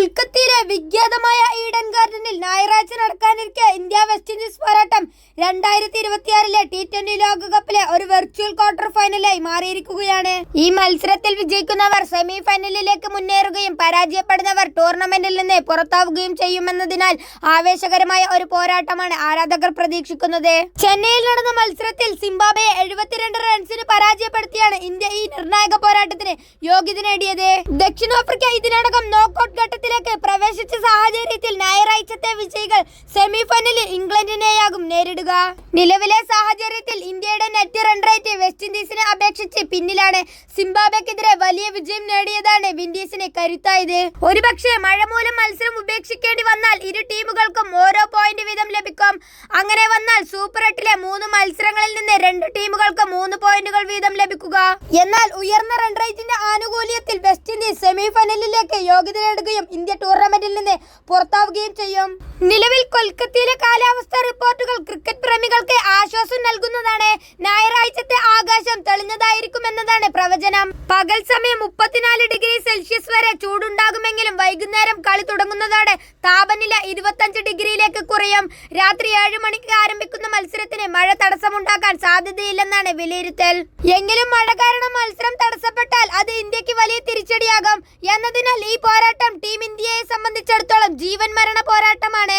കൊൽക്കത്തയിലെ വിഖ്യാതമായ ഈഡൻ ഗാർഡനിൽ ഞായറാഴ്ച നടക്കാനിരിക്കെ ഇന്ത്യ വെസ്റ്റ് ഇൻഡീസ് പോരാട്ടം 2026 T20 ലോകകപ്പിലെ ഒരു വെർച്വൽ ക്വാർട്ടർ ഫൈനലായി മാറിയിരിക്കുകയാണ്. ഈ മത്സരത്തിൽ വിജയിക്കുന്നവർ സെമി ഫൈനലിലേക്ക് മുന്നേറുകയും പരാജയപ്പെടുന്നവർ ടൂർണമെന്റിൽ നിന്ന് പുറത്താവുകയും ചെയ്യുമെന്നതിനാൽ ആവേശകരമായ ഒരു പോരാട്ടമാണ് ആരാധകർ പ്രതീക്ഷിക്കുന്നത്. ചെന്നൈയിൽ നടന്ന മത്സരത്തിൽ സിംബാബ്വെയെ 72 റൺസിന് പരാജയപ്പെടുത്തിയാണ് ഇന്ത്യ ഈ നിർണായക പോരാട്ടത്തിന് യോഗ്യത നേടിയത്. ദക്ഷിണാഫ്രിക്ക ഇതിനകം നോക്കൌട്ട് ഘട്ടത്തിലേക്ക് പ്രവേശിച്ച സാഹചര്യത്തിൽ ഞായറാഴ്ചത്തെ വിജയികൾ സെമി ഫൈനലിൽ ഇംഗ്ലണ്ടിനെയാകും നേരിടുക. നിലവിലെ സാഹചര്യത്തിൽ ഇന്ത്യയുടെ നെറ്റ് റൺ റേറ്റ് വെസ്റ്റ് ഇൻഡീസിനെ അപേക്ഷിച്ച് പിന്നിലാണ്. സിംബാബ്വെക്കെതിരെ വലിയ വിജയം നേടിയതാണ് വിൻഡീസിന് കരുത്തായത്. ഒരുപക്ഷെ മഴ മൂലം മത്സരം ഉപേക്ഷിക്കേണ്ടി വന്നാൽ ഇരു ടീമുകൾക്കും ഓരോ പോയിന്റ് വീതം ലഭിക്കും. അങ്ങനെ വന്നാൽ സൂപ്പർ 8-ലെ 3 മത്സരങ്ങളിൽ നിന്ന് 2 ടീമുകൾക്ക് 3 പോയിന്റുകൾ വീതം ലഭിക്കുക. എന്നാൽ ഉയർന്ന റൺ റേറ്റിന്റെ ആനുകൂല്യത്തിൽ വെസ്റ്റ് ഇൻഡീസ് സെമി ഫൈനലിലേക്ക് യോഗ്യത നേടുകയും ഇന്ത്യ ടൂർണമെന്റിൽ നിന്ന് പുറത്താവുകയും ചെയ്യും. നിലവിൽ കൊൽക്കത്തയിലെ കാലാവസ്ഥാ റിപ്പോർട്ടുകൾ ക്രിക്കറ്റ് പ്രേമികൾക്ക് ആശ്വാസം നൽകുന്നതാണ്. ഞായറാഴ്ചത്തെ ആകാശം തെളിഞ്ഞതായിരിക്കുമെന്നതാണ് പ്രവചനം. പകൽ സമയം 34 ഡിഗ്രി സെൽഷ്യസ് വരെ ചൂടുണ്ടാകുമെങ്കിലും വൈകുന്നേരം കളി തുടങ്ങുന്നതോടെ താപനില 25 ഡിഗ്രിയിലേക്ക് കുറയും. രാത്രി 7 മണിക്ക് ആരംഭിക്കുന്ന മത്സരത്തിന് മഴ തടസ്സമുണ്ടാക്കാൻ സാധ്യതയില്ലെന്നാണ് വിലയിരുത്തൽ. എങ്കിലും മഴ കാരണം മത്സരം തടസ്സപ്പെട്ടാൽ അത് ഇന്ത്യക്ക് വലിയ തിരിച്ചടിയാകും എന്നതിനാൽ ഈ പോരാട്ടം ടീം ഇന്ത്യയെ സംബന്ധിച്ചിടത്തോളം ജീവൻ മരണ പോരാട്ടമാണ്.